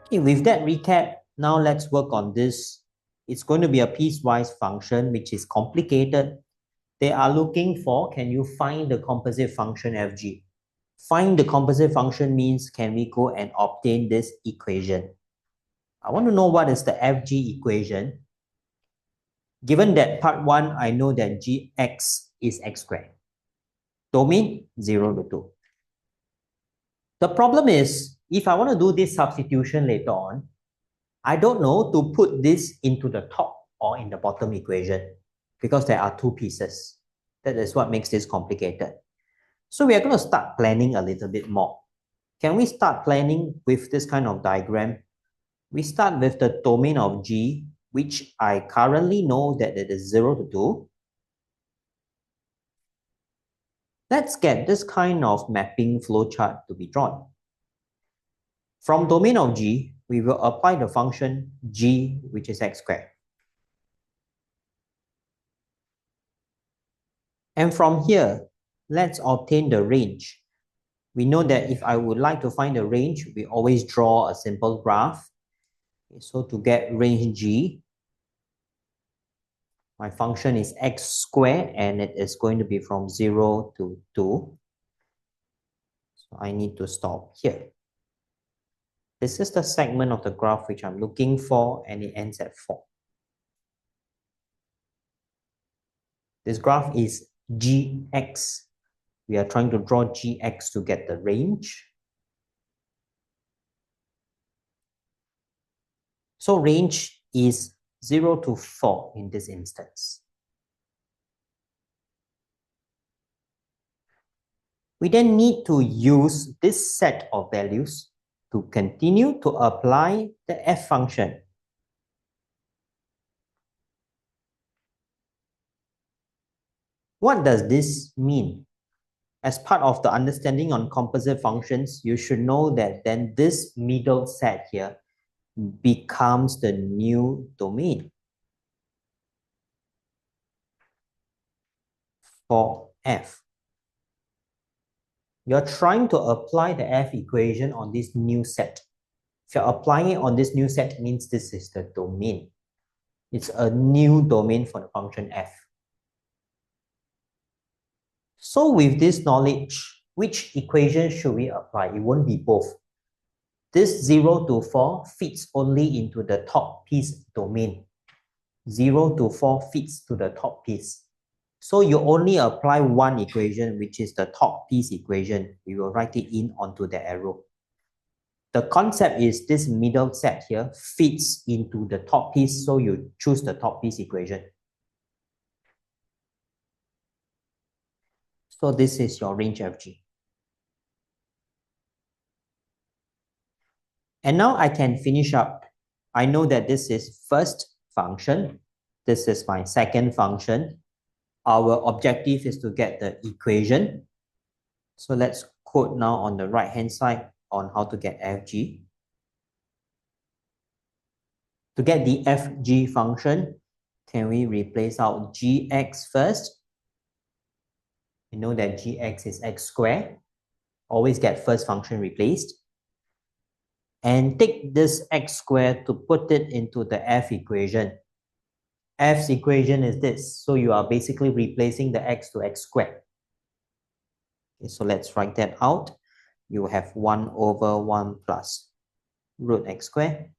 Okay, with that recap, now let's work on this. It's going to be a piecewise function, which is complicated. They are looking for, can you find the composite function fg? Find the composite function means, can we go and obtain this equation? I want to know what is the fg equation. Given that part 1, I know that gx is x squared. Domain 0 to 2. The problem is, if I want to do this substitution later on, I don't know to put this into the top or in the bottom equation because there are two pieces. That is what makes this complicated. So we are going to start planning a little bit more. Can we start planning with this kind of diagram? We start with the domain of G, which I currently know that it is 0 to 2. Let's get this kind of mapping flowchart to be drawn. From domain of G, we will apply the function G, which is x squared. And from here, let's obtain the range. We know that if I would like to find the range, we always draw a simple graph. So to get range G, my function is x squared and it is going to be from 0 to 2. So I need to stop here. This is the segment of the graph which I'm looking for, and it ends at 4. This graph is gx. We are trying to draw gx to get the range. So range is 0 to 4 in this instance. We then need to use this set of values to continue to apply the f function. What does this mean? As part of the understanding on composite functions, you should know that then this middle set here becomes the new domain for f. You're trying to apply the f equation on this new set. If you're applying it on this new set, it means this is the domain. It's a new domain for the function f. So with this knowledge, which equation should we apply? It won't be both. This 0 to 4 fits only into the top piece domain. 0 to 4 fits to the top piece. So you only apply one equation, which is the top piece equation. We will write it in onto the arrow. The concept is this middle set here fits into the top piece, so you choose the top piece equation. So this is your range fg. And now I can finish up. I know that this is first function. This is my second function. Our objective is to get the equation. So let's code now on the right-hand side on how to get fg. To get the fg function, can we replace out gx first? We know that gx is x squared. Always get first function replaced. And take this x squared to put it into the f equation. F's equation is this. So you are basically replacing the x to x squared. Okay, so let's write that out. You have 1 over 1 plus root x squared.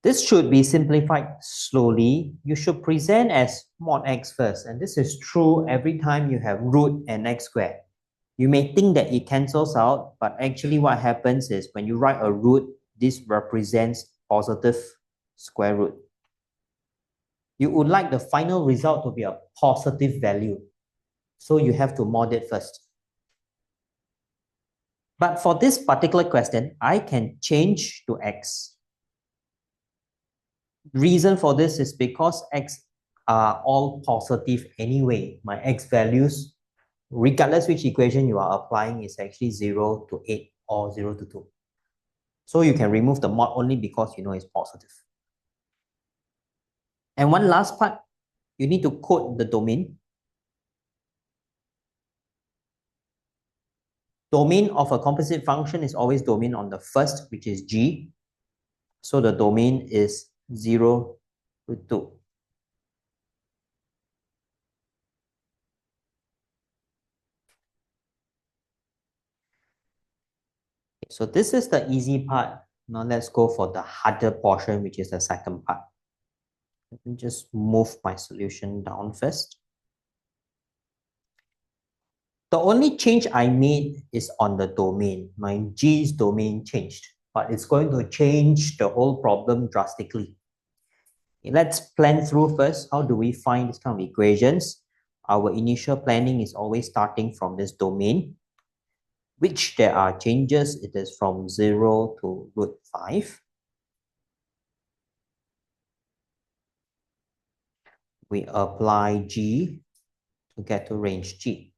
This should be simplified slowly. You should present as mod x first. And this is true every time you have root and x squared. You may think that it cancels out, but actually what happens is when you write a root, this represents positive square root. You would like the final result to be a positive value. So you have to mod it first. But for this particular question, I can change to x. Reason for this is because x are all positive anyway. My x values, regardless which equation you are applying, is actually 0 to 8 or 0 to 2. So you can remove the mod only because you know it's positive. And one last part, you need to code the domain. Domain of a composite function is always domain on the first, which is G. So the domain is 0 to 2. So this is the easy part. Now let's go for the harder portion, which is the second part. Let me just move my solution down first. The only change I made is on the domain. My G's domain changed, but it's going to change the whole problem drastically. Let's plan through first. How do we find this kind of equations? Our initial planning is always starting from this domain, which there are changes. It is from 0 to root 5. We apply G to get to range G.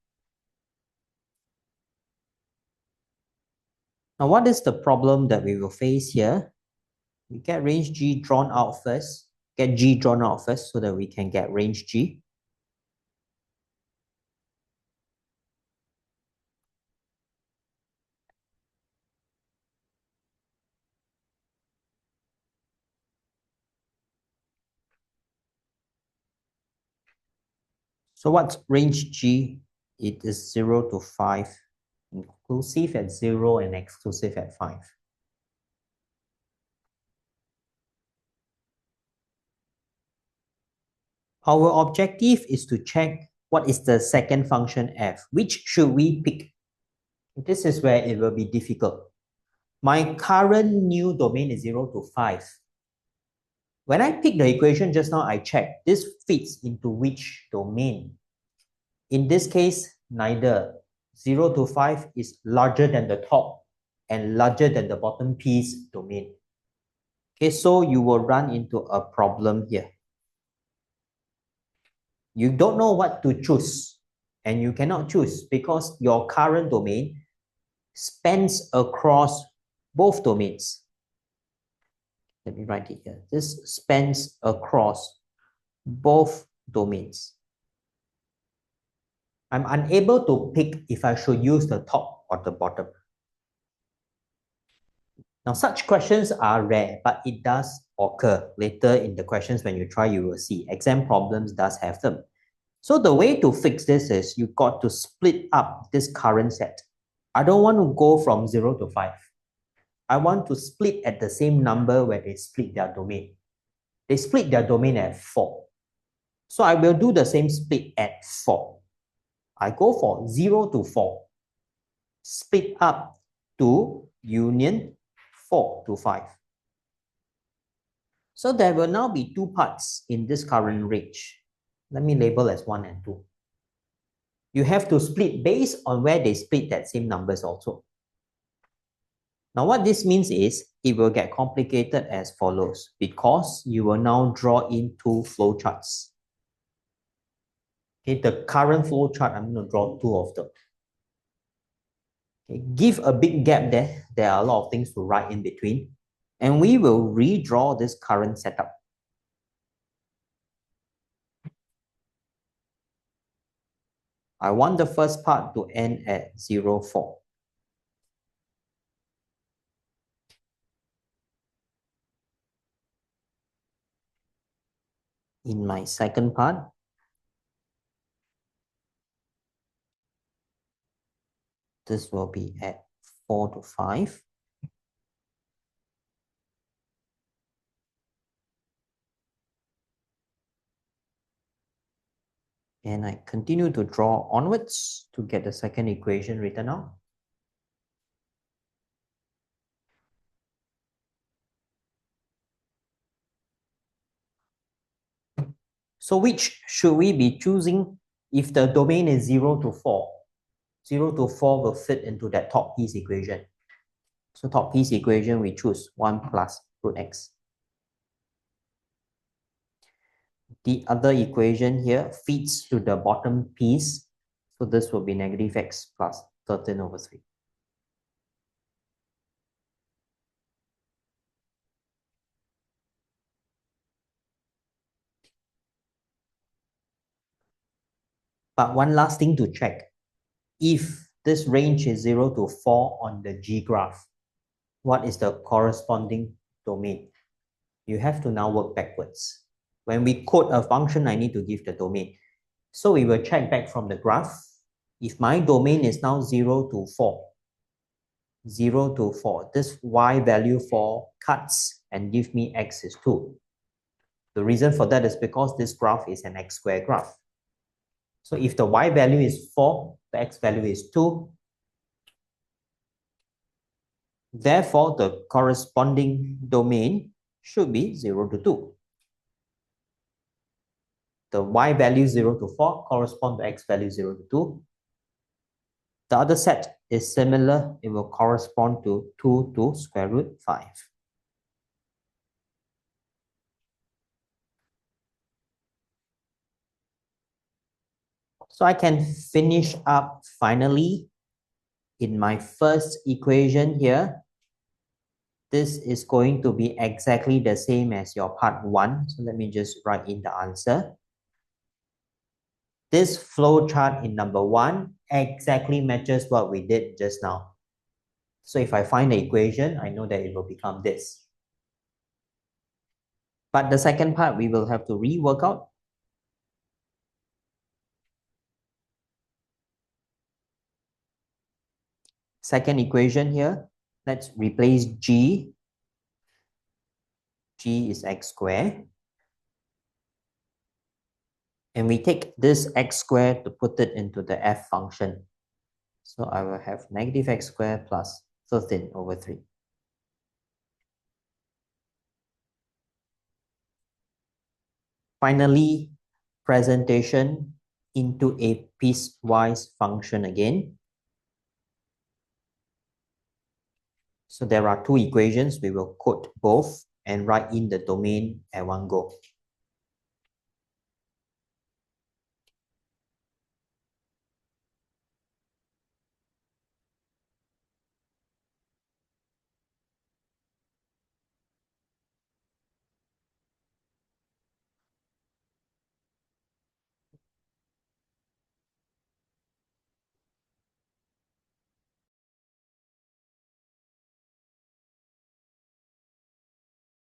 Now, what is the problem that we will face here? We get range G drawn out first, get G drawn out first so that we can get range G. So what's range G? It is 0 to 5, inclusive at 0 and exclusive at 5. Our objective is to check what is the second function f. Which should we pick? This is where it will be difficult. My current new domain is 0 to 5. When I pick the equation just now, I check this fits into which domain. In this case, neither. 0 to 5 is larger than the top and larger than the bottom piece domain. Okay, so you will run into a problem here. You don't know what to choose, and you cannot choose because your current domain spans across both domains. Let me write it here. This spans across both domains. I'm unable to pick if I should use the top or the bottom. Now, such questions are rare, but it does occur later in the questions. When you try, you will see exam problems does have them. So the way to fix this is you got to split up this current set. I don't want to go from 0 to 5. I want to split at the same number where they split their domain. They split their domain at 4. So I will do the same split at 4. I go for 0 to 4. Split up to union 4 to 5. So there will now be two parts in this current range. Let me label as 1 and 2. You have to split based on where they split that same numbers also. Now what this means is it will get complicated as follows because you will now draw in two flowcharts. Okay, the current flowchart, I'm going to draw two of them. Okay, give a big gap there. There are a lot of things to write in between. And we will redraw this current setup. I want the first part to end at 0, 4. In my second part, this will be at 4 to 5. And I continue to draw onwards to get the second equation written out. So which should we be choosing if the domain is 0 to 4? 0 to 4 will fit into that top piece equation. So top piece equation, we choose 1 plus root x. The other equation here feeds to the bottom piece. So this will be negative x plus 13 over 3. But one last thing to check. If this range is 0 to 4 on the G graph. What is the corresponding domain? You have to now work backwards. When we code a function, I need to give the domain. So we will check back from the graph. If my domain is now 0 to 4, 0 to 4, this y value 4 cuts and give me x is 2. The reason for that is because this graph is an x square graph. So if the y value is 4, the x value is 2. Therefore, the corresponding domain should be 0 to 2. The y value 0 to 4 correspond to x value 0 to 2. The other set is similar. It will correspond to 2 to square root 5. So I can finish up finally in my first equation here. This is going to be exactly the same as your part 1. So let me just write in the answer. This flow chart in number 1 exactly matches what we did just now. So if I find the equation, I know that it will become this. But the second part, we will have to rework out. Second equation here, let's replace g. G is x squared. And we take this x squared to put it into the f function. So I will have negative x squared plus 13 over 3. Finally, presentation into a piecewise function again. So there are two equations. We will code both and write in the domain at one go.